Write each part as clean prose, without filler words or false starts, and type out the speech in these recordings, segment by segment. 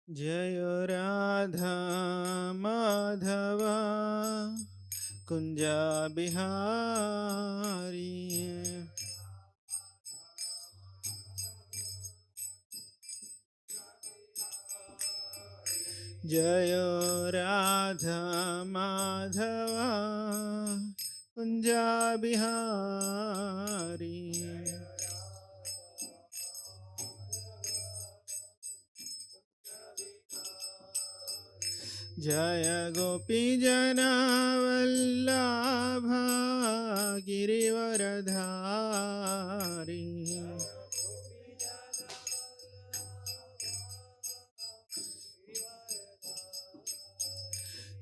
जय राधा माधवा कुंजा बिहारी। जय राधा माधवा कुंजा बिहारी। जय गोपी जना वल्लभा गिरिवरधारी।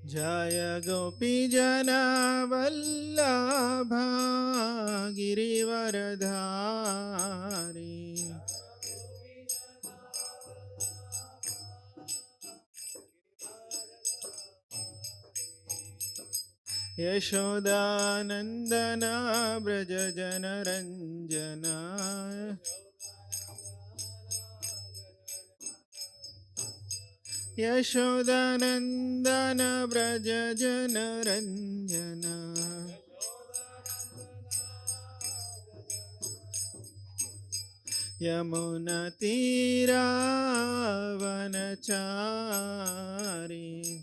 जय गोपी जना वल्लभा गिरिवरधारी। यशोदानंदना ब्रज जनरंजना। यशोदानंदन ब्रज जनरंजना। यमुना तीरा वनचारी।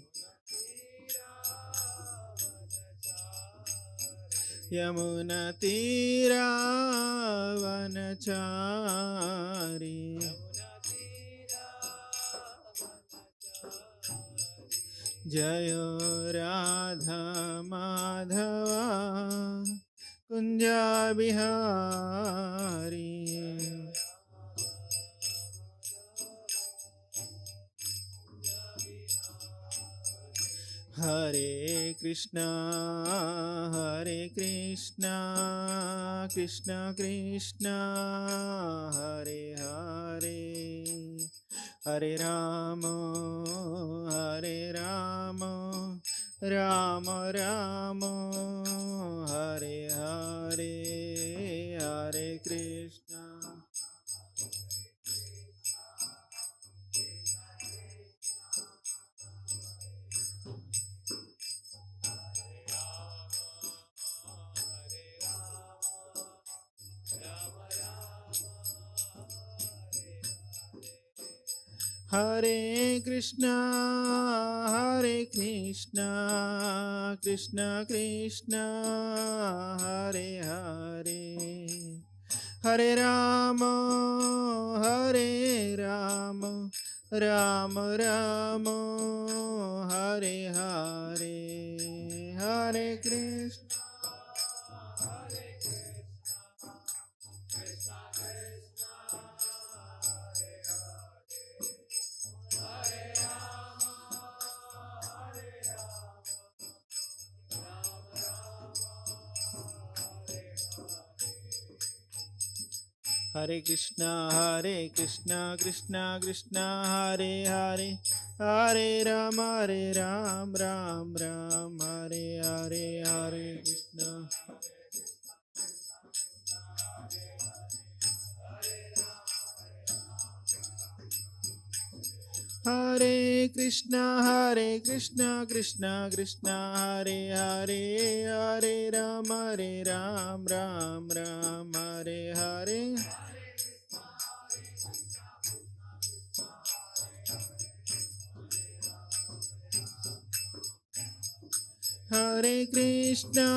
यमुना तीरा वनचारी। जय राधा माधवा कुंजा बिहारी। हरे कृष्णा कृष्णा कृष्णा हरे हरे, हरे राम राम राम हरे हरे, हरे कृष्णा। हरे कृष्णा कृष्णा कृष्णा हरे हरे, हरे राम राम राम हरे हरे, हरे कृष्ण। हरे कृष्णा कृष्णा कृष्णा हरे हरे, हरे राम राम राम हरे हरे, हरे कृष्णा। हरे कृष्णा कृष्णा कृष्णा हरे हरे, हरे राम राम राम हरे हरे। हरे कृष्णा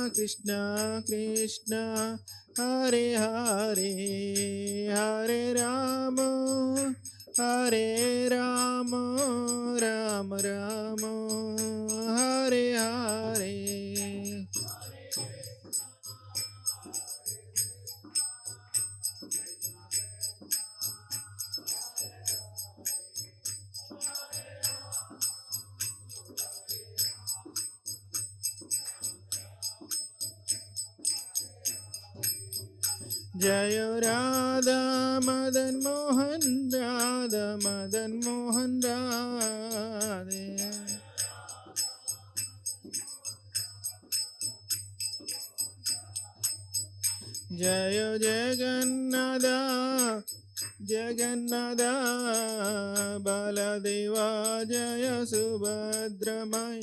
कृष्णा कृष्णा हरे हरे, हरे राम राम राम हरे हरे। जय राधा मदन मोहन राधे। जय जगन्नाथ जगन्नाथ बलदेवा जय सुभद्रमय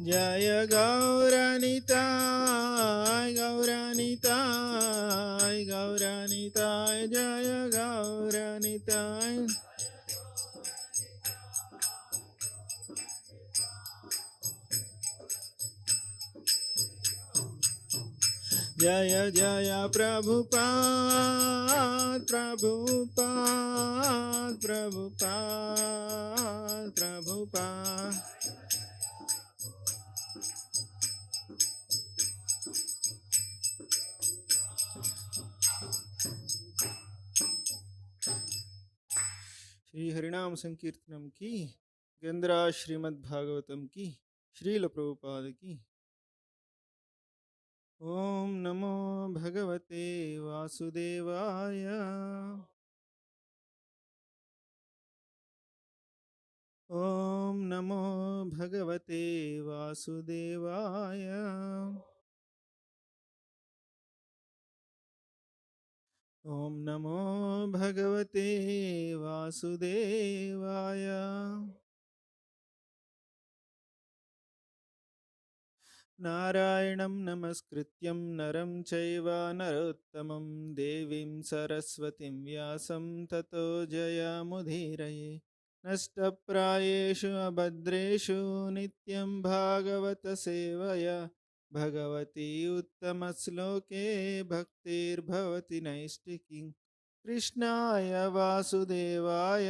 जय गौरनिताय गौरनिताय गौरनिताय जय गौरनिताय जय जय प्रभुपाद प्रभुपाद प्रभुपाद प्रभुपाद श्री हरिनाम संकीर्तनम की गंद्रा श्रीमद् भागवतम की श्रील प्रभुपाद की। ओम नमो भगवते वासुदेवाय। ओम नमो भगवते वासुदेवाय। ओम नमो भगवते वासुदेवाय। नारायणं नमस्कृत्यं नरं चैव नरोत्तमं देवीं सरस्वतीं व्यासं ततो जयमुदीरये। नष्टप्रायेषु अभद्रेषु नित्यं भागवत सेवया भगवती उत्तमश्लोके भक्तिर्भवति नैष्टिकी। कृष्णाय वासुदेवाय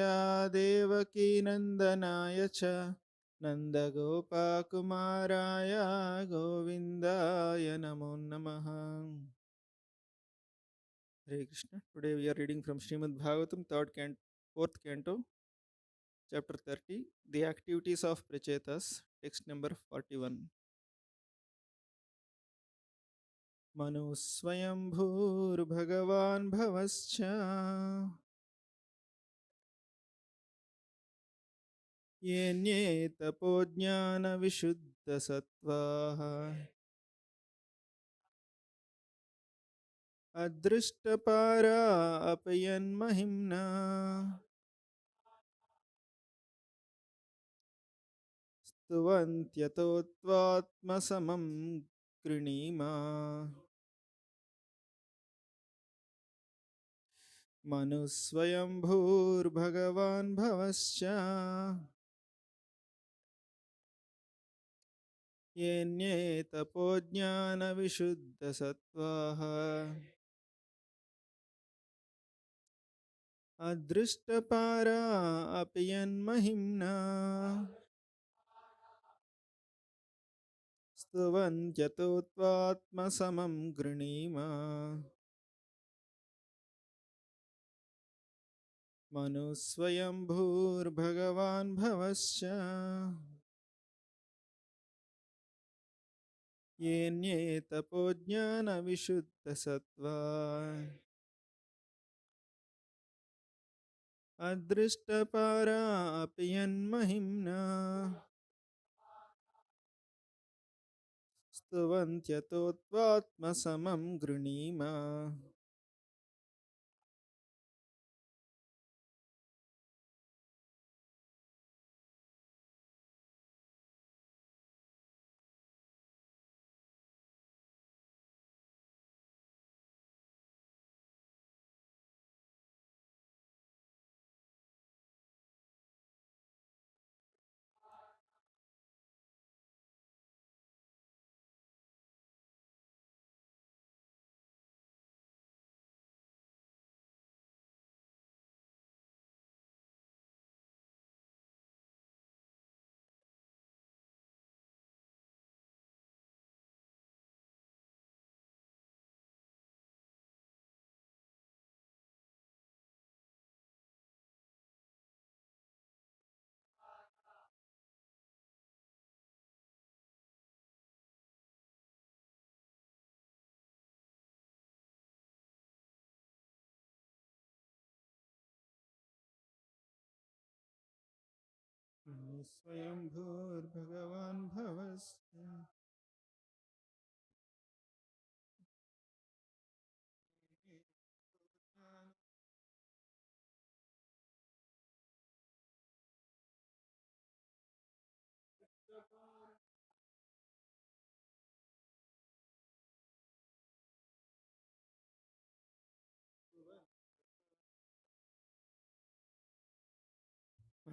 देवकीनन्दनाय च नन्दगोपकुमाराय गोविन्दाय नमो नमः। Hare Krishna. Today we are reading from Srimad Bhagavatam, fourth canto, chapter 30, the activities of Prachetas, text number 41. Manu Swayambhur Bhagavan Bhavascha Yenye Tapojnana Vishuddha Sattvaha Adrishtapara Apayan Mahimna स्तुवन्त्यतो त्वात्मसमं कृणीमा मनुस्वयंभूर्भगवान् भवश्च येन्ये तपोज्ञानविशुद्धसत्त्वाः अदृष्टपारा अपि यन्महिम्ना स्तुवन्त्यतो त्वात्मसमं गृणीमा मनुस्वयंभूर्भगवान् भवश्च येन्ये तपोज्ञानविशुद्धसत्त्वा अदृष्टपारा अपि यन्महिम्ना स्तुवन्त्यतो त्वात्मसमं गृणीमा। स्वयंभूर्भगवान् भवस्य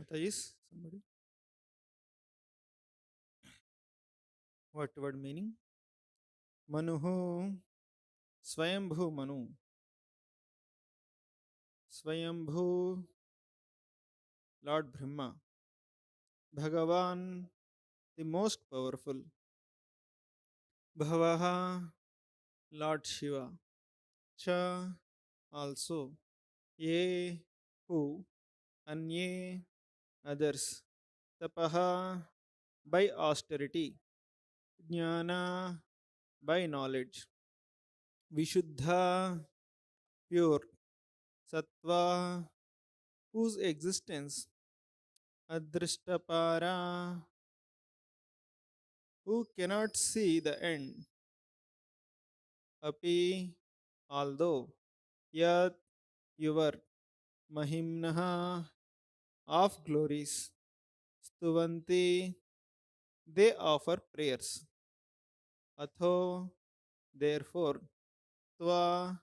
Mata is somebody. What word meaning? Manuhu Swayambhu Manu. Swayambhu Lord Brahma. Bhagavan the most powerful. Bhavaha Lord Shiva. Cha also. Ye who. Anye others. Tapaha by austerity. Jnana by knowledge. Vishuddha pure. Sattva whose existence. Adrishtapara who cannot see the end. Api although. Yat your. Mahimnaha of glories. Stuvanti they offer prayers. Atho therefore. Tva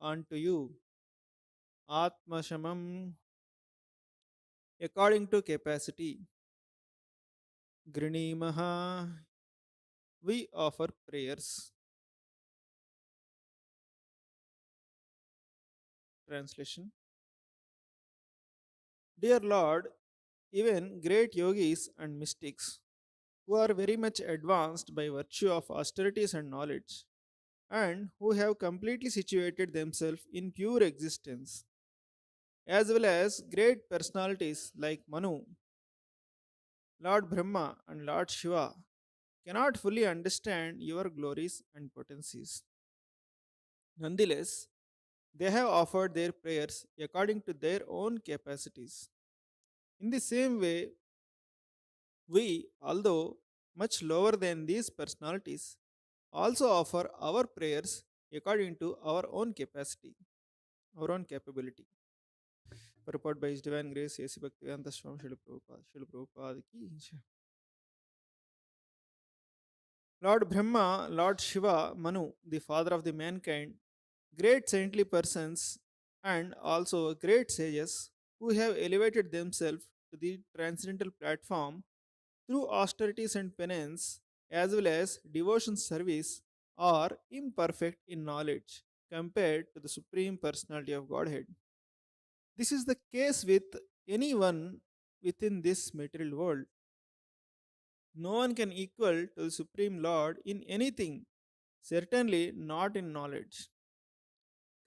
unto you. Atmashamam according to capacity. Grinimaha we offer prayers. Translation. Dear Lord, even great yogis and mystics who are very much advanced by virtue of austerities and knowledge, and who have completely situated themselves in pure existence, as well as great personalities like Manu, Lord Brahma, and Lord Shiva, cannot fully understand your glories and potencies. Nonetheless, they have offered their prayers according to their own capacities. In the same way, we, although much lower than these personalities, also offer our prayers according to our own capacity, our own capability. Purport by His Divine Grace, A.C. Bhaktivedanta Swami Srila Prabhupada. Srila Prabhupada ki jai. Lord Brahma, Lord Shiva, Manu, the father of the mankind, great saintly persons, and also great sages who have elevated themselves to the transcendental platform through austerities and penance, as well as devotion service, are imperfect in knowledge compared to the Supreme Personality of Godhead. This is the case with anyone within this material world. No one can equal to the Supreme Lord in anything, certainly not in knowledge.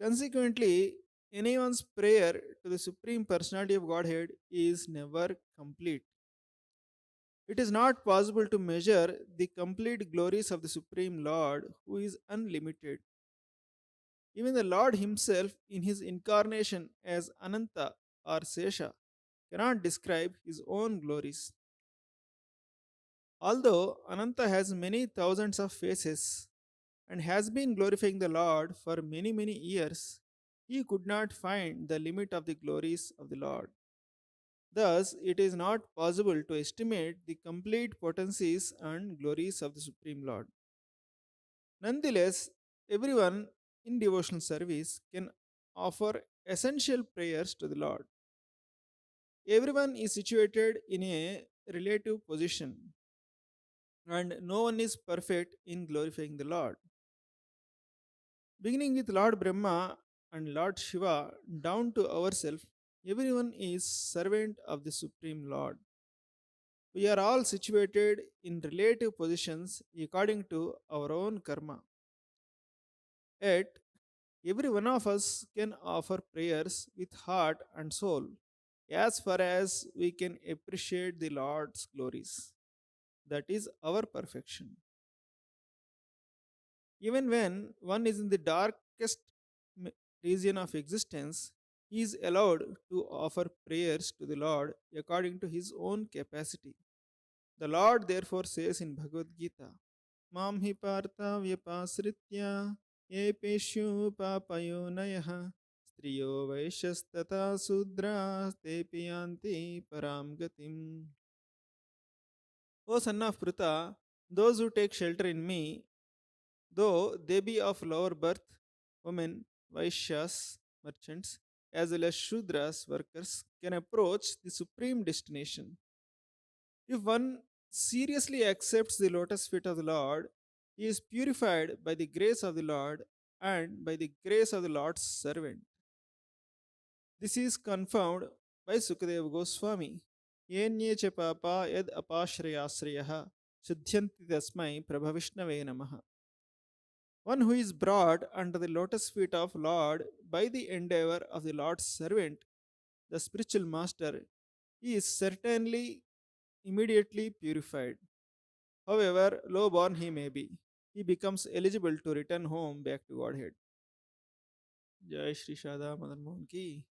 Consequently, anyone's prayer to the Supreme Personality of Godhead is never complete. It is not possible to measure the complete glories of the Supreme Lord, who is unlimited. Even the Lord Himself, in His incarnation as Ananta or Sesha, cannot describe His own glories. Although Ananta has many thousands of faces and has been glorifying the Lord for many, many years, he could not find the limit of the glories of the Lord. Thus, it is not possible to estimate the complete potencies and glories of the Supreme Lord. Nonetheless, everyone in devotional service can offer essential prayers to the Lord. Everyone is situated in a relative position, and no one is perfect in glorifying the Lord. Beginning with Lord Brahma and Lord Shiva down to ourselves, everyone is servant of the Supreme Lord. We are all situated in relative positions according to our own karma. Yet, every one of us can offer prayers with heart and soul as far as we can appreciate the Lord's glories. That is our perfection. Even when one is in the darkest region of existence, He is allowed to offer prayers to the Lord according to his own capacity. The Lord therefore says in Bhagavad Gita, Mam hi partha vyapasritya ye peshu papayonayah striyo vaishastata sudra te piyanti param gatim. O son of Pruta, those who take shelter in me, though they be of lower birth, women, Vaishyas, merchants, as well as Shudras, workers, can approach the supreme destination. If one seriously accepts the lotus feet of the Lord, he is purified by the grace of the Lord and by the grace of the Lord's servant. This is confirmed by Sukadeva Goswami. Yenye cha papa yad apashrayasrayaha shuddhyanti tasmai prabhavishnave namaha. One who is brought under the lotus feet of Lord by the endeavor of the Lord's servant, the spiritual master, he is certainly immediately purified. However low born he may be, he becomes eligible to return home back to Godhead. Jai Shri Shada Madan Mohan ki,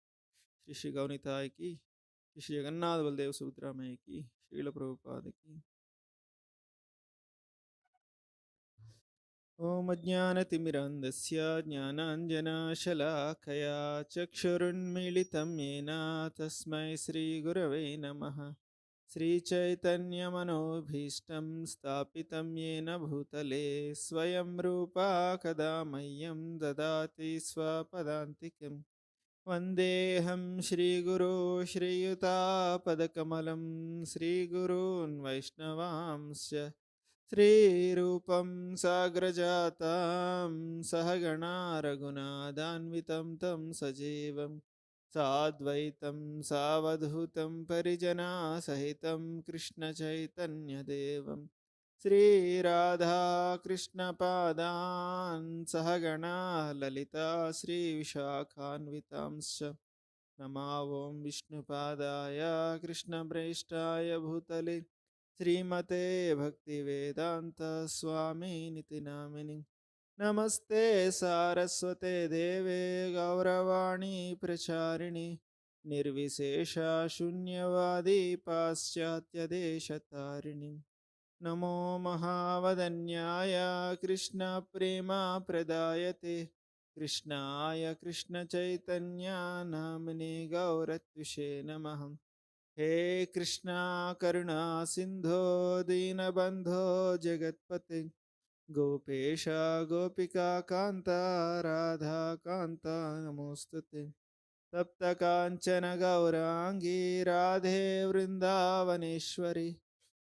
Shri Shri Gaunitai ki, Shri Shri Jagannath Baldev Subhadra Mai ki, Srila Prabhupada ki. ॐ अज्ञानतिमिरन्दस्य ज्ञानाञ्जनशलाकया चक्षुरुन्मीलितं येन तस्मै श्रीगुरवे नमः श्रीचैतन्यमनोभीष्टं स्थापितं येन भूतले स्वयं रूपा कदा मह्यं ददाति स्वपदान्तिकं वन्देऽहं श्रीगुरो श्रीयुतापदकमलं श्रीगुरून् वैष्णवांश्च श्रीरूपं साग्रजातां सहगणा रघुनादान्वितं तं सजीवं साद्वैतं सावधूतं परिजनासहितं कृष्णचैतन्यदेवं श्रीराधाकृष्णपादान् सहगणा ललिता श्रीविशाखान्वितांश्च नमावों विष्णुपादाय कृष्णप्रेष्ठाय भूतले श्रीमते भक्तिवेदांत स्वामी निति नामिनि नमस्ते सारस्वते देवे गौरवाणी प्रचारिणि निर्विशेषा शून्यवादी पाश्चात्यदेशतारिणि नमो महावदन्याय कृष्णप्रेमा प्रदायते कृष्णाय कृष्णचैतन्या नामिने गौरत्विषे नमः हे कृष्णा करुणा सिंधो दीनबंधो जगत्पते गोपेश गोपिका कांता राधा कांता नमोस्तुते तप्त कांचन गौरांगी राधे वृंदावनेश्वरी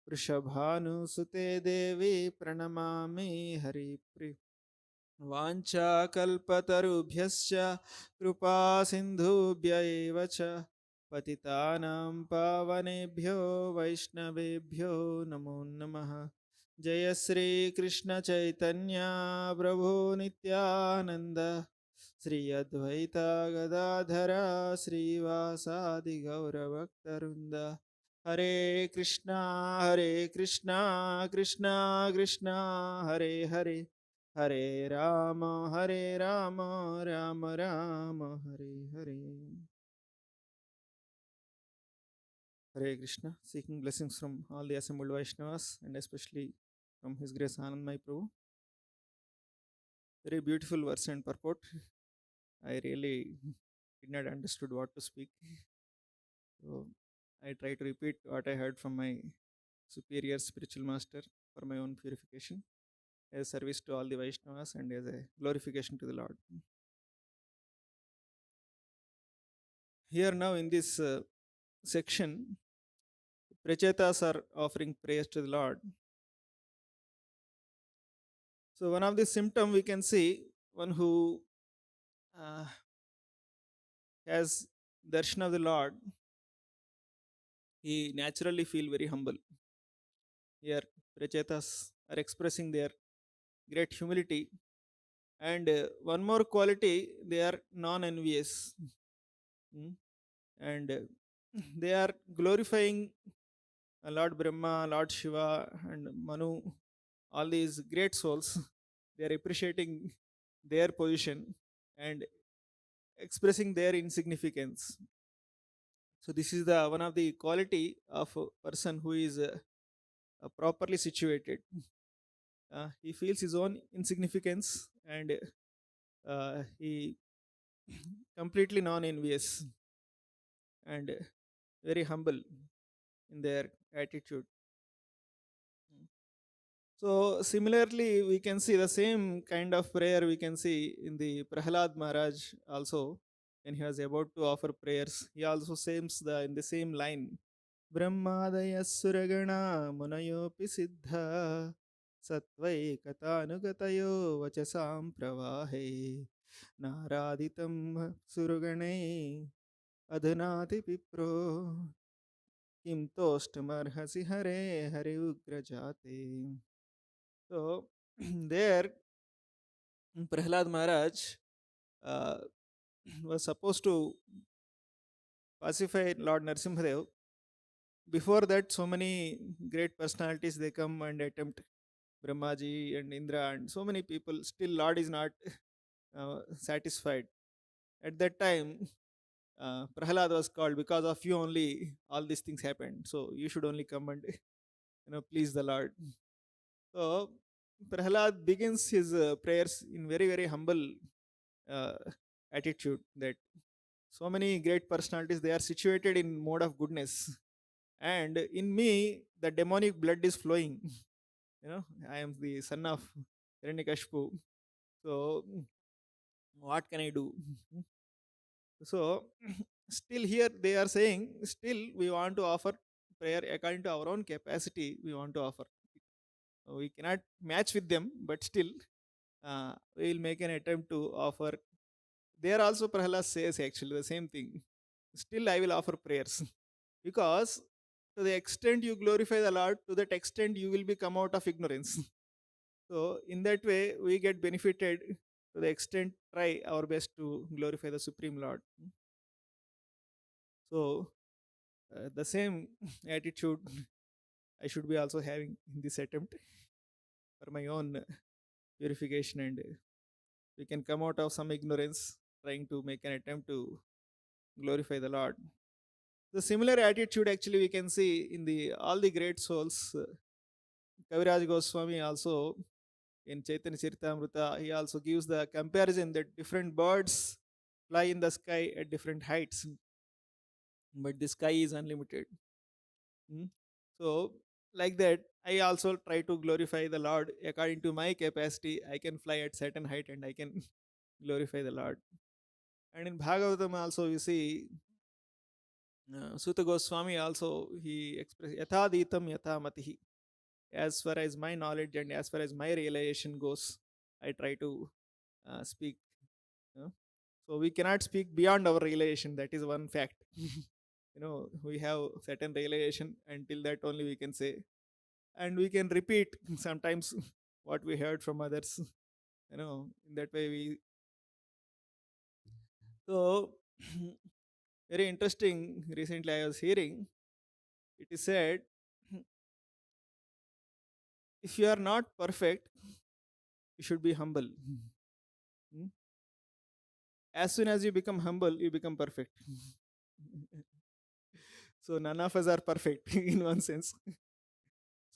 वृषभानुसुते देवी प्रणमामि हरिप्रिय वाञ्छाकल्पतरुभ्यश्च कृपा सिन्धुभ्य एव च पतितानां पावनेभ्यो वैष्णवेभ्यो नमो नमः जय श्री कृष्ण चैतन्य प्रभु नित्यानंद श्री अद्वैता गदाधरा श्रीवासादि गौरभक्तवृंद हरे Krishna Krishna Krishna Hare Hare Hare Ram Ram Ram Hare Hare. Hare Krishna, seeking blessings from all the assembled Vaishnavas and especially from His Grace Anandmai Prabhu. Very beautiful verse and purport. I really did not understood what to speak. So I try to repeat what I heard from my superior spiritual master for my own purification, as service to all the Vaishnavas and as a glorification to the Lord. Here now in this section, Prachetas are offering praise to the Lord. So one of the symptom we can see, one who uh, has darshan of the Lord, he naturally feel very humble. Here Prachetas are expressing their great humility, and one more quality, they are non-envious. Mm. And they are glorifying Lord Brahma, Lord Shiva, and Manu, all these great souls. They are appreciating their position and expressing their insignificance. So this is the one of the quality of a person who is properly situated. He feels his own insignificance, and he completely non-envious and very humble in their attitude. So similarly, we can see the same kind of prayer we can see in the Prahlad Maharaj also. When he was about to offer prayers, he also says the in the same line, Brahmadaya Suragana Munayopi Siddha Satvaikatanugatyo Vachasam Pravahe Naraditam Suragane Adhanati Pipro Kim Toshtamarhasi Hare Hare Ugrajate. So there Prahlad Maharaj uh, was supposed to pacify Lord Narsimhadev. Before that, so many great personalities they come and attempt Brahmaji and Indra and so many people. Still, Lord is not satisfied. At that time, Prahlad was called because of you only. All these things happened. So you should only come and please the Lord. So Prahlad begins his prayers in very humble uh, attitude that so many great personalities they are situated in mode of goodness, and in me the demonic blood is flowing. I am the son of Hiranyakashipu. So what can I do? So still here they are saying still we want to offer prayer according to our own capacity. We want to offer. We cannot match with them, but still we will make an attempt to offer. There also Prahlad says actually the same thing. Still I will offer prayers because to the extent you glorify the Lord, to that extent you will be come out of ignorance. So in that way we get benefited to the extent try our best to glorify the Supreme Lord. So the same attitude I should be also having in this attempt for my own purification, and we can come out of some ignorance trying to make an attempt to glorify the Lord. The similar attitude actually we can see in the all the great souls. Kaviraj Goswami also in Chaitanya Charitamrita, he also gives the comparison that different birds fly in the sky at different heights, but the sky is unlimited. Hmm. So, like that, I also try to glorify the Lord according to my capacity. I can fly at certain height and I can glorify the Lord. And in Bhagavatam also, you see, Sutta Goswami also, he expressed, Yatha Ditam Yatha Matihi. As far as my knowledge and as far as my realization goes, I try to speak. You know. So we cannot speak beyond our realization. That is one fact. We have certain realization. Until that only we can say, and we can repeat sometimes what we heard from others. In that way we. So very interesting. Recently, I was hearing it is said, if you are not perfect, you should be humble. Hmm? As soon as you become humble, you become perfect. So none of us are perfect in one sense.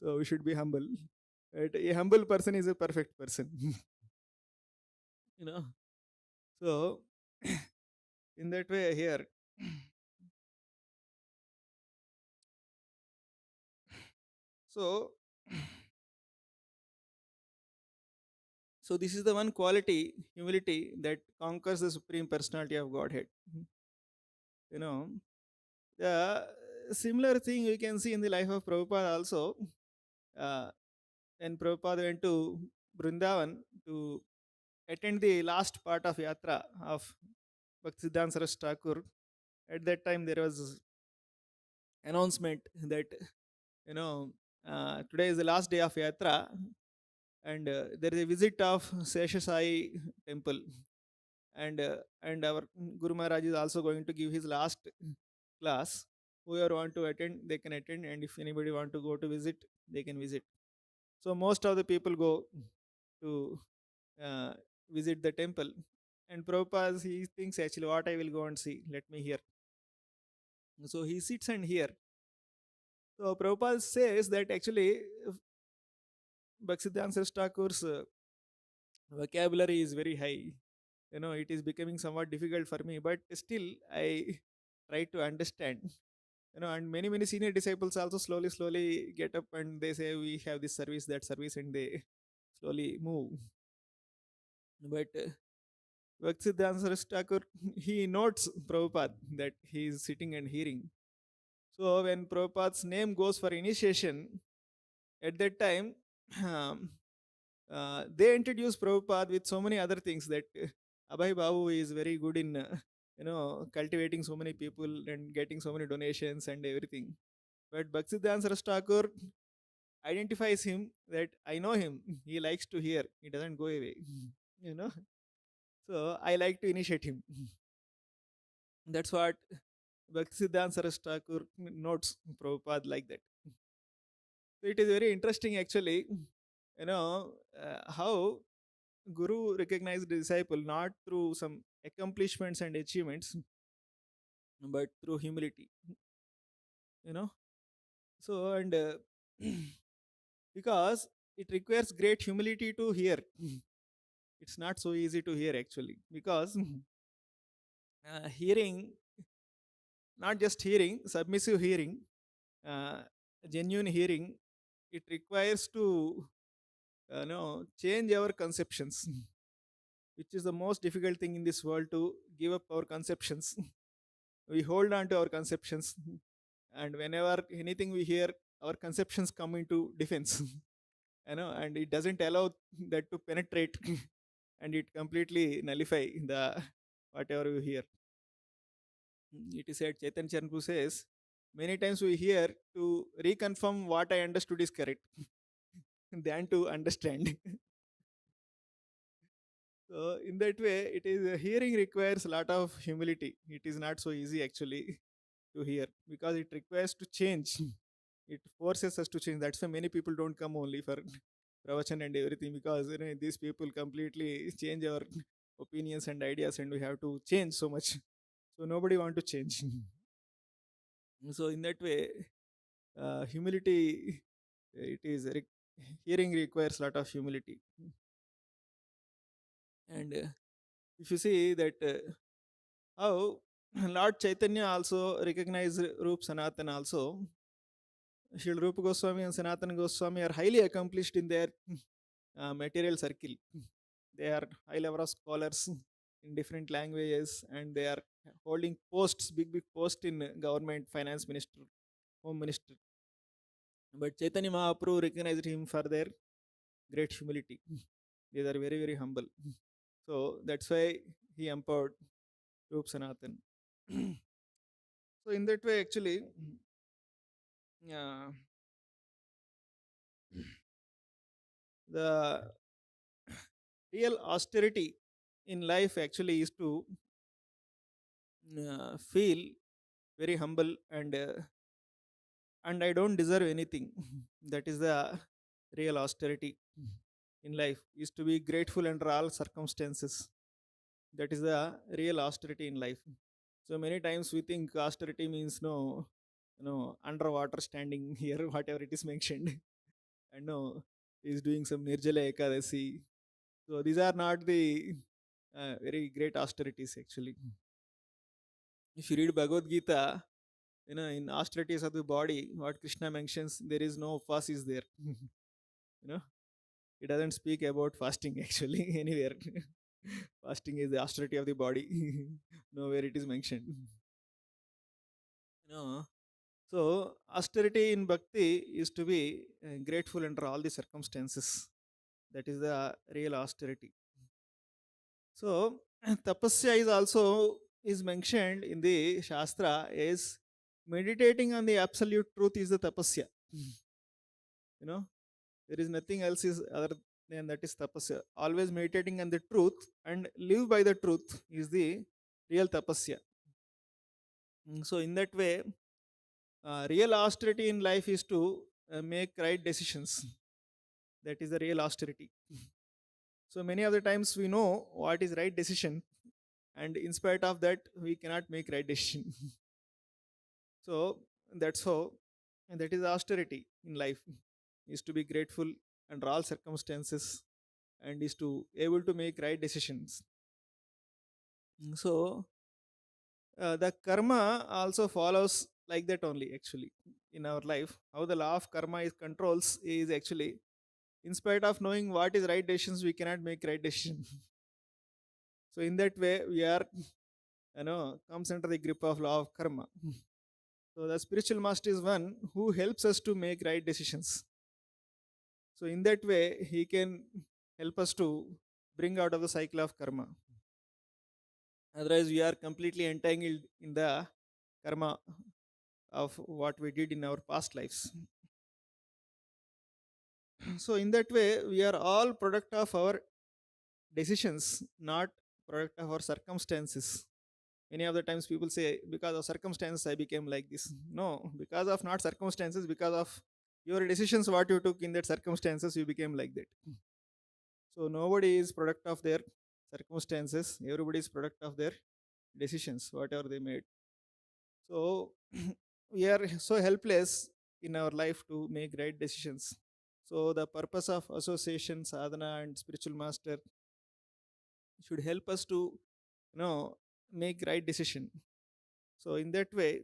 So we should be humble. Right? A humble person is a perfect person. you know. So in that way here. So so this is the one quality, humility, that conquers the supreme personality of Godhead. You know, the similar thing we can see in the life of Prabhupada also. Uh, when Prabhupada went to Brindavan to attend the last part of Yatra of Bhaktisiddhanta Saraswati Thakur, at that time there was announcement that you know today is the last day of Yatra, and there is a visit of Sesha Sai temple, and our Guru Maharaj is also going to give his last class. Whoever want to attend, they can attend, and if anybody want to go to visit, they can visit. So most of the people go to uh, visit the temple. And Prabhupada, he thinks actually what I will go and see. Let me hear. So he sits and hear. So Prabhupada says that actually Bhaktisiddhanta Thakur's vocabulary is very high. It is becoming somewhat difficult for me, but still I try to understand. And many senior disciples also slowly get up and they say we have this service, that service, and they slowly move. But Bhaktisiddhanta Thakur, he notes Prabhupada that he is sitting and hearing. So when Prabhupada's name goes for initiation, at that time, um, they introduce Prabhupada with so many other things that Abhay Babu is very good in, cultivating so many people and getting so many donations and everything. But Bhaktisiddhanta Thakur identifies him that I know him. He likes to hear. He doesn't go away. you know. So I like to initiate him. That's what Bhaktisiddhanta Thakur notes Prabhupada like that. So it is very interesting actually, how Guru recognized the disciple not through some accomplishments and achievements, but through humility. You know, so and because it requires great humility to hear. It's not so easy to hear actually because hearing, not just hearing, submissive hearing, uh, genuine hearing, it requires to change our conceptions, which is the most difficult thing in this world, to give up our conceptions. We hold on to our conceptions, and whenever anything we hear, our conceptions come into defense. And it doesn't allow that to penetrate, and it completely nullify the whatever we hear. It is said, Chaitanya Charanpur says, many times we hear to reconfirm what I understood is correct than to understand. So in that way, it is hearing requires a lot of humility. It is not so easy actually to hear because it requires to change. It forces us to change. That's why many people don't come only for pravachan and everything, because these people completely change our opinions and ideas, and we have to change so much. So nobody want to change. So in that way, humility, it is hearing requires a lot of humility. And if you see that how Lord Chaitanya also recognized Rup Sanatan also. Srila Rupa Goswami and Sanatana Goswami are highly accomplished in their material circle. They are high level of scholars in different languages, and they are holding posts, big posts in government, finance minister, home minister. But Chaitanya Mahaprabhu recognized him for their great humility. They are very humble. So that's why he empowered Rup Sanatan. So in that way, actually, uh, the real austerity in life actually is to feel very humble, and I don't deserve anything. That is the real austerity in life, is to be grateful under all circumstances. That is the real austerity in life. So many times we think austerity means no, underwater standing here, whatever it is mentioned, and no, is doing some nirjala ekadasi. So these are not the very great austerities actually. If you read Bhagavad Gita, in austerities of the body, what Krishna mentions, there is no fast is there. It doesn't speak about fasting actually anywhere. Fasting is the austerity of the body. Nowhere it is mentioned. You know, so austerity in bhakti is to be grateful under all the circumstances. That is the real austerity. So tapasya is also is mentioned in the Shastra as meditating on the absolute truth is the tapasya. You know, there is nothing else is other than that is tapasya. Always meditating on the truth and live by the truth is the real tapasya. So in that way, real austerity in life is to make right decisions. That is the real austerity. So many of the times we know what is right decision, and in spite of that, we cannot make right decision. So that's how, and that is austerity in life, is to be grateful under all circumstances, and is to able to make right decisions. So the karma also follows like that only actually in our life. How the law of karma is controls is actually, in spite of knowing what is right decisions, we cannot make right decision. So in that way, we are, comes under the grip of law of karma. So the spiritual master is one who helps us to make right decisions. So in that way, he can help us to bring out of the cycle of karma. Otherwise, we are completely entangled in the karma of what we did in our past lives. So in that way, we are all product of our decisions, not product of our circumstances. Many of the times people say, because of circumstances I became like this. No, because of not circumstances, because of your decisions, what you took in that circumstances, you became like that. So nobody is product of their circumstances. Everybody is product of their decisions, whatever they made. So we are so helpless in our life to make right decisions. So the purpose of association, sadhana, and spiritual master should help us to, make right decision. So in that way,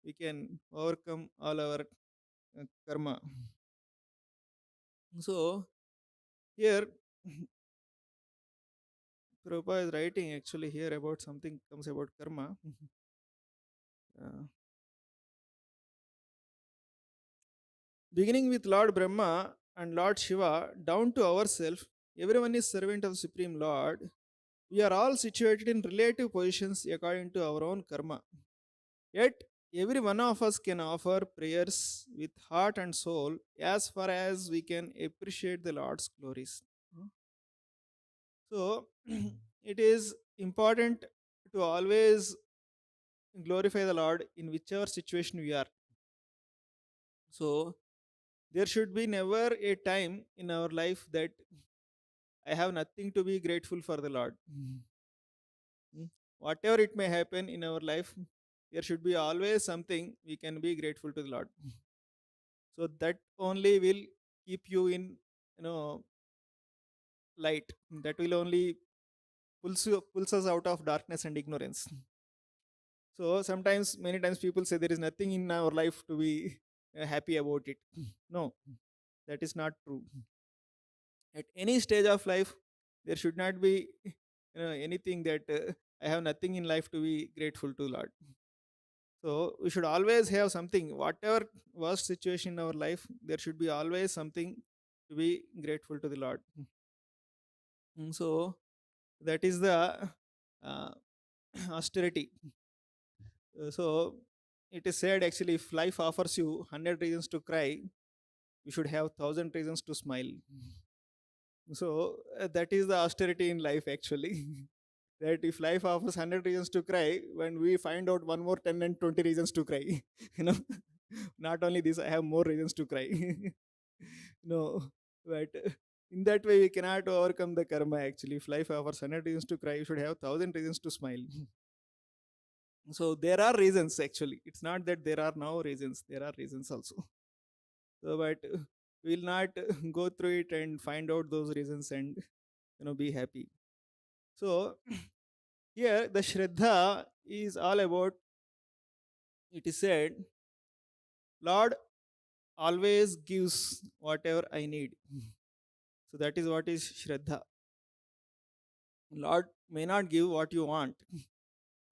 we can overcome all our karma. So here, Prabhupada is writing actually here about something comes about karma. Uh, Beginning with Lord Brahma and Lord Shiva down to ourselves, everyone is servant of Supreme Lord. We are all situated in relative positions according to our own karma. Yet, every one of us can offer prayers with heart and soul as far as we can appreciate the Lord's glories. So, it is important to always glorify the Lord in whichever situation we are. So, there should be never a time in our life that I have nothing to be grateful for the Lord. Mm. Whatever it may happen in our life, there should be always something we can be grateful to the Lord. So that only will keep you in, light. That will only pulls us out of darkness and ignorance. So sometimes, many times, people say there is nothing in our life to be happy about it. No, that is not true. At any stage of life, there should not be, anything that I have nothing in life to be grateful to Lord. So we should always have something, whatever worst situation in our life, there should be always something to be grateful to the Lord. So that is the uh, austerity. So it is said actually, if life offers you 100 reasons to cry, you should have 1,000 reasons to smile. So that is the austerity in life actually. That if life offers 100 reasons to cry, when we find out one more 10 and 20 reasons to cry, you know, not only this, I have more reasons to cry. No, but in that way, we cannot overcome the karma actually. If life offers 100 reasons to cry, you should have 1,000 reasons to smile. So there are reasons actually. It's not that there are no reasons, there are reasons also. So, but we'll not go through it and find out those reasons and, be happy. So here the Shraddha is all about, it is said, Lord always gives whatever I need. So that is what is Shraddha. Lord may not give what you want,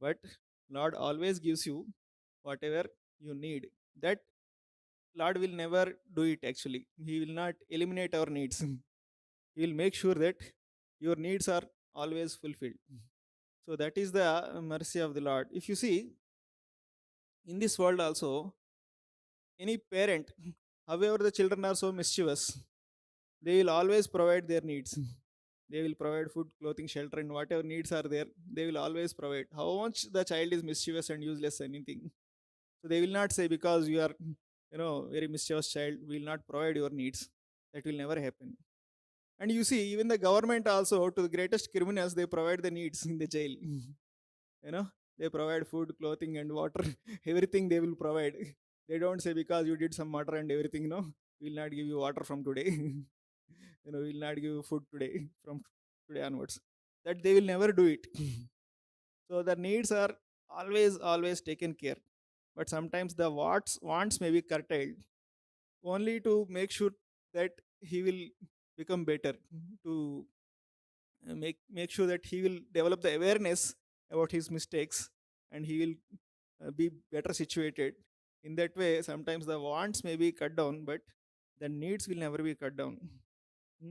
but Lord always gives you whatever you need. That Lord will never do it actually. He will not eliminate our needs. He will make sure that your needs are always fulfilled. So that is the mercy of the Lord. If you see, in this world also, any parent, however the children are so mischievous, they will always provide their needs. They will provide food, clothing, shelter, and whatever needs are there, they will always provide. How much the child is mischievous and useless, anything. So they will not say, because you are, very mischievous child, we will not provide your needs. That will never happen. And you see, even the government also, to the greatest criminals, they provide the needs in the jail. you know they provide food, clothing, and water. Everything they will provide. They don't say because you did some murder and everything, no, we'll not give you water from today. We'll not give you food today from today onwards. That they will never do it. So the needs are always taken care, but sometimes the wants may be curtailed, only to make sure that he will become better, to make sure that he will develop the awareness about his mistakes, and he will be better situated. In that way, sometimes the wants may be cut down, but the needs will never be cut down.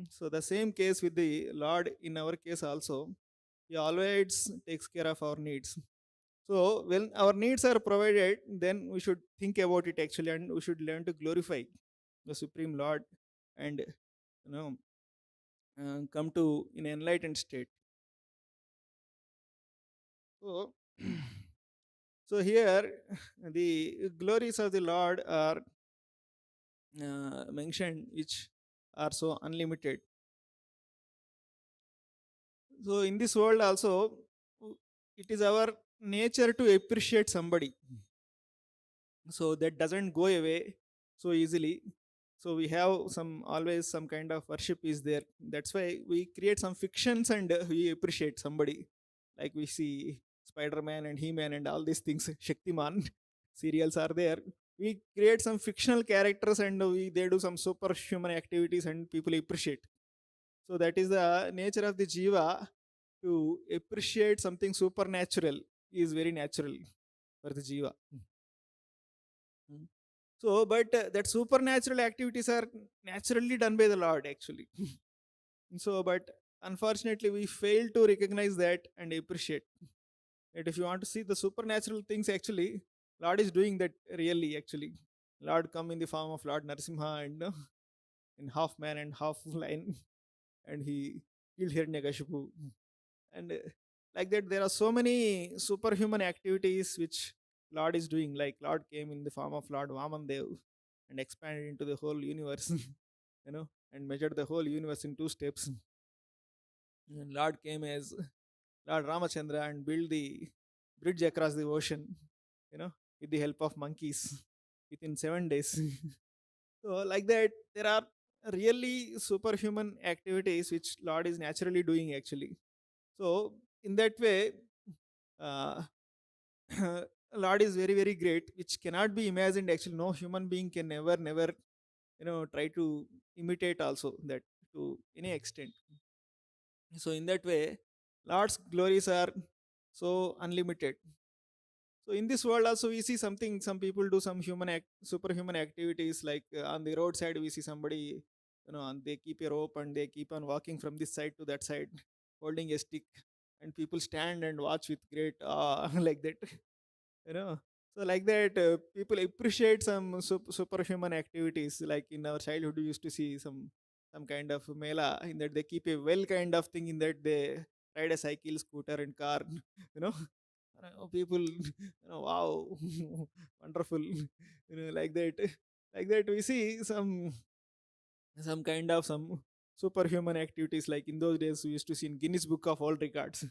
So the same case with the Lord, in our case also, he always takes care of our needs. So when our needs are provided, then we should think about it actually, and we should learn to glorify the Supreme Lord, and know come to an enlightened state. So so here the glories of the Lord are mentioned, which are so unlimited. So in this world also, it is our nature to appreciate somebody, so that doesn't go away so easily. So we have some, always some kind of worship is there. That's why we create some fictions, and we appreciate somebody, like we see Spider-Man and He-Man and all these things, Shaktiman serials are there. We create some fictional characters, and they do some superhuman activities, and people appreciate. So that is the nature of the jiva, to appreciate something supernatural is very natural for the jiva. Mm. So, but that supernatural activities are naturally done by the Lord, actually. So, but unfortunately, we fail to recognize that and appreciate it. If you want to see the supernatural things, actually, Lord is doing that really, actually. Lord come in the form of Lord Narasimha, and in half man and half lion, and he killed Hiranyakashipu. And like that, there are so many superhuman activities which Lord is doing. Like Lord came in the form of Lord Vamandev and expanded into the whole universe, and measured the whole universe in 2 steps. And Lord came as Lord Ramachandra and built the bridge across the ocean, you know, with the help of monkeys within 7 days. So, like that, there are really superhuman activities which Lord is naturally doing, actually. So, in that way, uh, Lord is very, very great, which cannot be imagined. Actually, no human being can never, try to imitate also that to any extent. So, in that way, Lord's glories are so unlimited. So in this world also we see something. Some people do some superhuman activities, like on the roadside we see somebody, and they keep a rope and they keep on walking from this side to that side, holding a stick, and people stand and watch with great awe like that. you know. So like that, people appreciate some superhuman activities. Like in our childhood, we used to see some kind of mela in that they keep a well kind of thing, in that they ride a cycle, scooter, and car. You know, people, wow, wonderful. Like that, like that. We see some kind of some superhuman activities. Like in those days, we used to see in Guinness Book of World Records.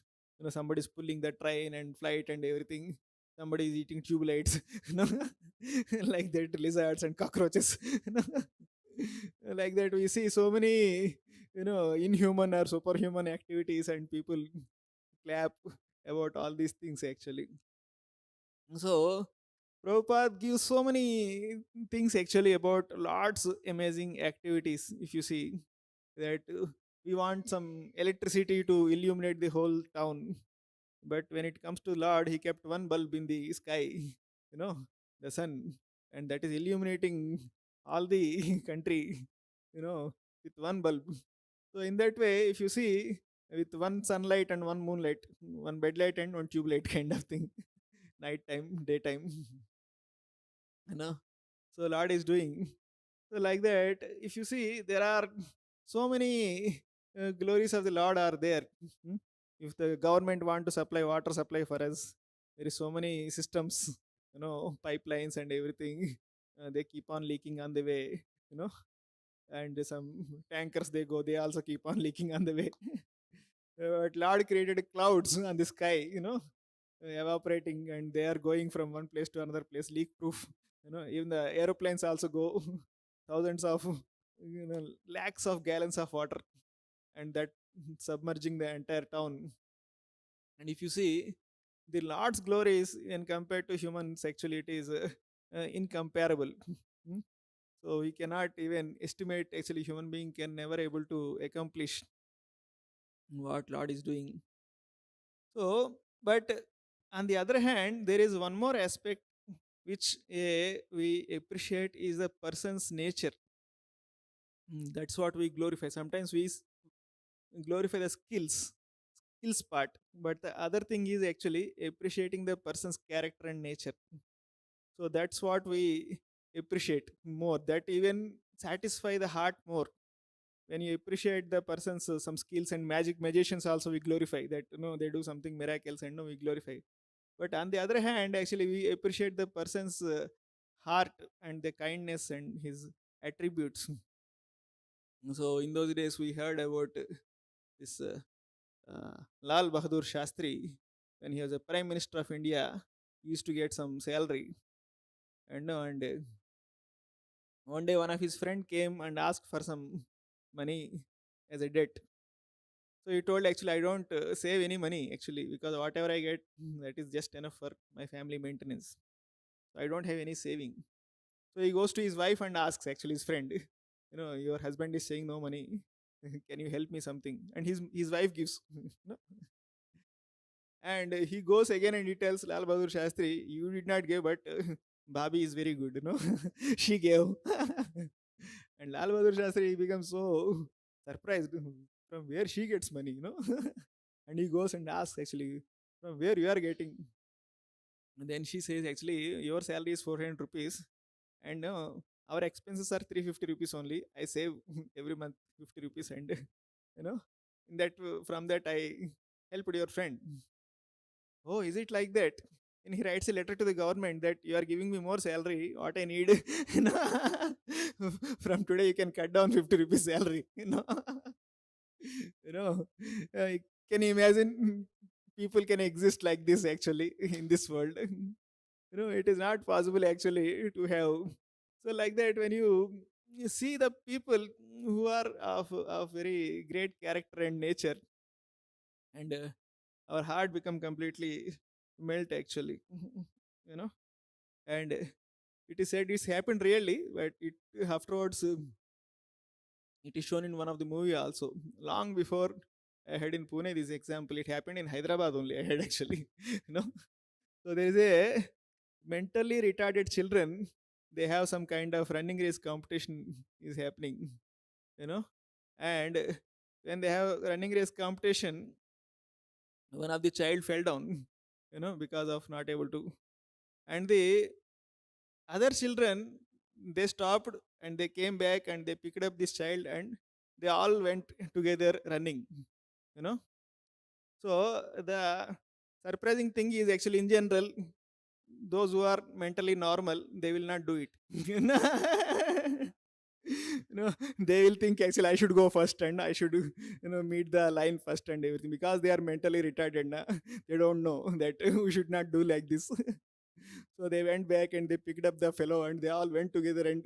Somebody's pulling the train and flight and everything. Somebody is eating tube lights. you know, like that, lizards and cockroaches. Like that, we see so many, inhuman or superhuman activities, and people clap about all these things, actually. So Prabhupada gives so many things actually about lots amazing activities. If you see that, we want some electricity to illuminate the whole town, but when it comes to Lord, he kept one bulb in the sky, you know, the sun, and that is illuminating all the country, with one bulb. So in that way, if you see, with one sunlight and one moonlight, one bed light and one tube light kind of thing, night time, daytime, you know. So Lord is doing. So like that, if you see, there are so many glories of the Lord are there. Hmm? If the government want to supply water supply for us, there is so many systems, pipelines and everything. They keep on leaking on the way, you know, and some tankers they go, they also keep on leaking on the way. But Lord created clouds on the sky, evaporating, and they are going from one place to another place, leak proof. Even the aeroplanes also go thousands of, lakhs of gallons of water, and that submerging the entire town. And if you see the Lord's glories in compared to humans, actually it is incomparable. Hmm? So we cannot even estimate, actually human being can never able to accomplish what Lord is doing. So, but on the other hand, there is one more aspect which we appreciate is a person's nature. That's what we glorify. Sometimes we glorify the skills part, but the other thing is actually appreciating the person's character and nature. So that's what we appreciate more. That even satisfy the heart more when you appreciate the person's some skills. And magicians also we glorify that, they do something miracles, and we glorify. But on the other hand, actually we appreciate the person's heart and the kindness and his attributes. So in those days we heard about this Lal Bahadur Shastri. When he was a prime minister of India, he used to get some salary. And one day one of his friend came and asked for some money as a debt. So he told, actually I don't save any money, actually, because whatever I get, that is just enough for my family maintenance. So I don't have any saving. So he goes to his wife and asks, actually his friend, your husband is saying no money. Can you help me something? And his wife gives. No? And he goes again and he tells Lal Bahadur Shastri, you did not give, but Bhabi is very good, she gave. And Lal Bahadur Shastri becomes so surprised from where she gets money, And he goes and asks, actually, from where you are getting. And then she says, actually, your salary is 400 rupees, and our expenses are 350 rupees only. I save every month 50 rupees, and you know, in that from that I helped your friend. Oh, is it like that? And he writes a letter to the government that you are giving me more salary. What I need, you know, from today you can cut down 50 rupees salary. You know, uh, can you imagine people can exist like this actually in this world? It is not possible actually to have. So like that, when you see the people who are of very great character and nature, and our heart become completely melt actually. you know and it is said it's happened really, but it afterwards it is shown in one of the movie also. Long before I had in Pune this example, it happened in Hyderabad only, I had actually. you know so there is a mentally retarded children. They have some kind of running race competition is happening, you know and when they have running race competition, one of the child fell down, because of not able to. And the other children, they stopped and they came back and they picked up this child, and they all went together running, you know so the surprising thing is, actually in general, those who are mentally normal, they will not do it. you know they will think, actually I should go first, and I should meet the line first and everything, because they are mentally retarded na? They don't know that we should not do like this. So they went back and they picked up the fellow, and they all went together, and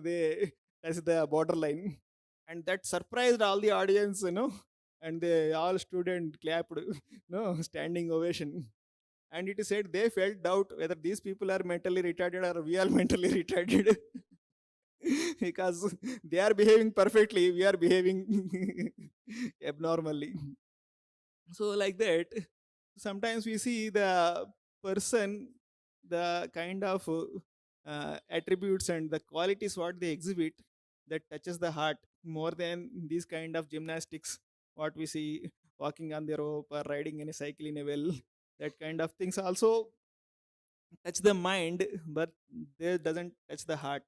they touched the borderline. And that surprised all the audience, and they all stood and clapped, standing ovation. And it is said they felt doubt whether these people are mentally retarded or we are mentally retarded. Because they are behaving perfectly, we are behaving abnormally. So like that, sometimes we see the person, the kind of attributes and the qualities what they exhibit, that touches the heart more than these kind of gymnastics what we see, walking on the rope or riding in a cycle in a well. That kind of things also touch the mind, but they doesn't touch the heart.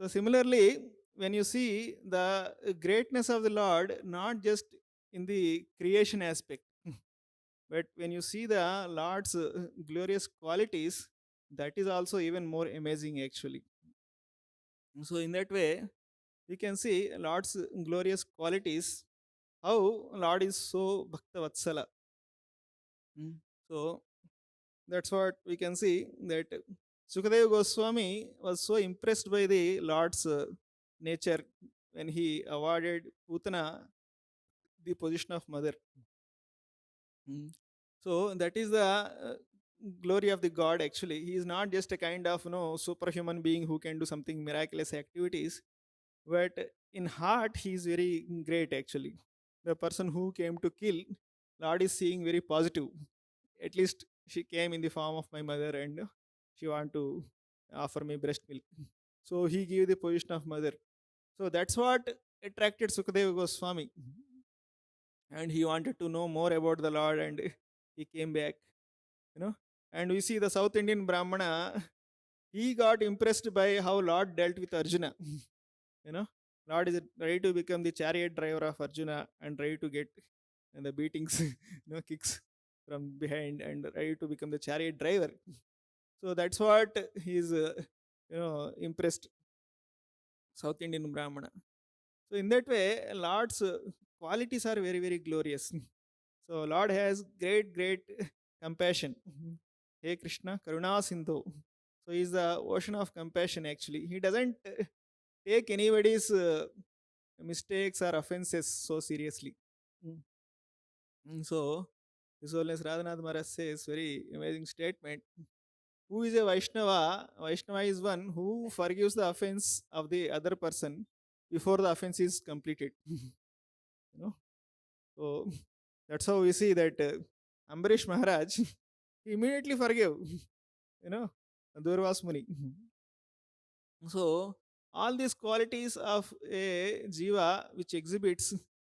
So similarly, when you see the greatness of the Lord, not just in the creation aspect, but when you see the Lord's glorious qualities, that is also even more amazing actually. So in that way, we can see Lord's glorious qualities, how Lord is so bhakta vatsala. So that's what we can see, that Sukadeva Goswami was so impressed by the Lord's nature when he awarded Putana the position of mother. Mm. So that is the glory of the God. Actually, he is not just a kind of superhuman being who can do something miraculous activities, but in heart he is very great. Actually, the person who came to kill, Lord is seeing very positive. At least she came in the form of my mother, and she want to offer me breast milk. So he gave the position of mother. So that's what attracted Sukadeva Goswami, and he wanted to know more about the Lord, and he came back. You know, and we see the South Indian Brahmana. He got impressed by how Lord dealt with Arjuna. You know, Lord is ready to become the chariot driver of Arjuna and ready to get the beatings, kicks from behind, and ready to become the chariot driver. So that's what he's impressed South Indian Brahmana. So in that way, Lord's qualities are very very glorious. So Lord has great great compassion. Hey Krishna, Karuna Sindhu. So he's the ocean of compassion. Actually, he doesn't take anybody's mistakes or offenses so seriously. Mm. So His Holiness Radhanath Maharaj says very amazing statement. Who is a Vaishnava? Vaishnava is one who forgives the offense of the other person before the offense is completed. know. So that's how we see that Ambarish Maharaj he immediately forgave, you know, Durvas Muni. So all these qualities of a jiva which exhibits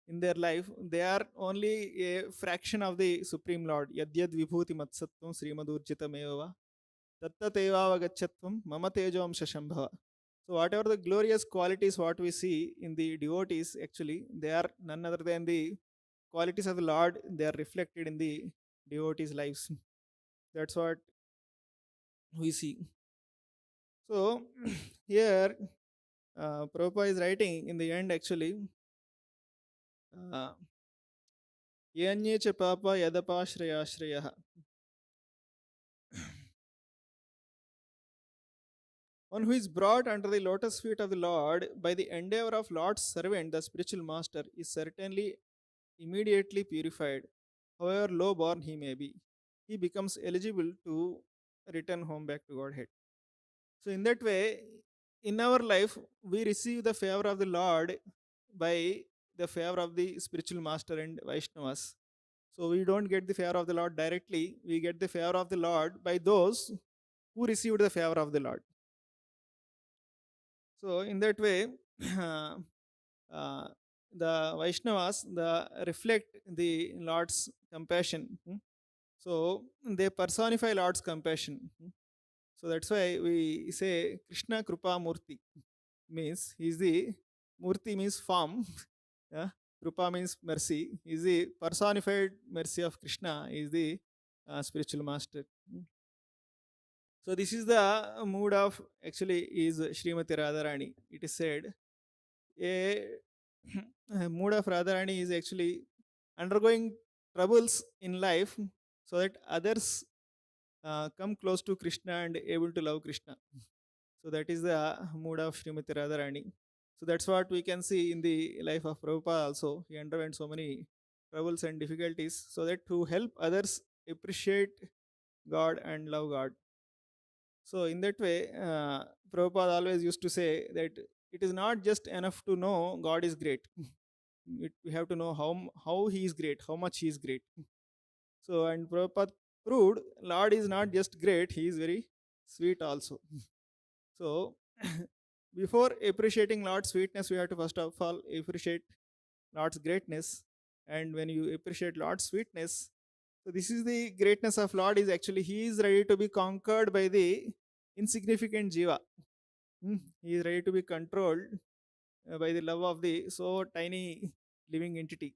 in their life, they are only a fraction of the Supreme Lord. Yadyad vibhuti matsatvam srimadurjitam eva tattatevavagachatvam mama tejomsha shambhava. So whatever the glorious qualities what we see in the devotees, actually they are none other than the qualities of the Lord. They are reflected in the devotees' lives. That's what we see. So here Prabhupada is writing in the end, actually, uh, Yanye cha papa yadapa shreyashreyah. One who is brought under the lotus feet of the Lord by the endeavor of Lord's servant, the spiritual master, is certainly immediately purified, however low born he may be. He becomes eligible to return home back to Godhead. So, in that way, in our life, we receive the favor of the Lord by the favor of the spiritual master and Vaishnavas. So, we don't get the favor of the Lord directly, we get the favor of the Lord by those who received the favor of the Lord. So, in that way, uh, the Vaishnavas reflect the Lord's compassion. So, they personify Lord's compassion. So that's why we say Krishna Krupa Murti, means he is the Murti means form. Yeah? Krupa means mercy. He is the personified mercy of Krishna. He is the spiritual master. So this is the mood of, actually, is Srimati Radharani. It is said a mood of Radharani is actually undergoing troubles in life so that others come close to Krishna and able to love Krishna. So that is the mood of Srimati Radharani. So that's what we can see in the life of Prabhupada also. He underwent so many troubles and difficulties so that to help others appreciate God and love God. So in that way, Prabhupada always used to say that it is not just enough to know God is great. We have to know how He is great, how much He is great. So, and Prabhupada proved Lord is not just great, He is very sweet also. So, before appreciating Lord's sweetness, we have to first of all appreciate Lord's greatness. And when you appreciate Lord's sweetness, so this is the greatness of Lord, is actually He is ready to be conquered by the insignificant jiva. He is ready to be controlled by the love of the so tiny living entity.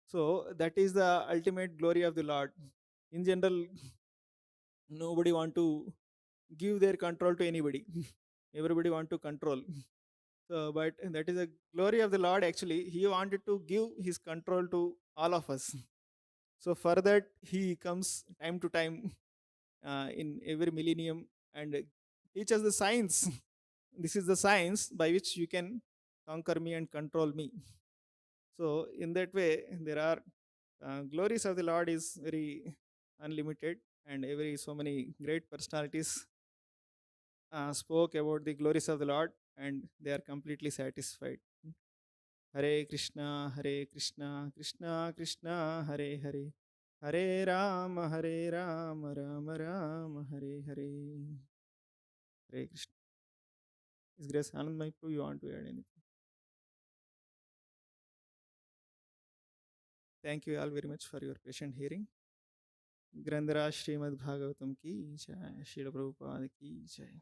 So that is the ultimate glory of the Lord. In general, nobody want to give their control to anybody. Everybody want to control. So, but that is the glory of the Lord. Actually, He wanted to give His control to all of us. So for that, he comes time to time in every millennium and teaches the science. This is the science by which you can conquer me and control me. So in that way, there are glories of the Lord is very unlimited, and every so many great personalities spoke about the glories of the Lord, and they are completely satisfied. Hare Krishna, Hare Krishna, Krishna Krishna, Hare Hare, Hare Rama, Rama Rama, Hare Hare. Hare Krishna. Is Grace Anand Maipur, you want to add anything? Thank you all very much for your patient hearing. ग्रंथराज Shrimad Bhagavatam की जय, श्रील प्रभुपाद की जय.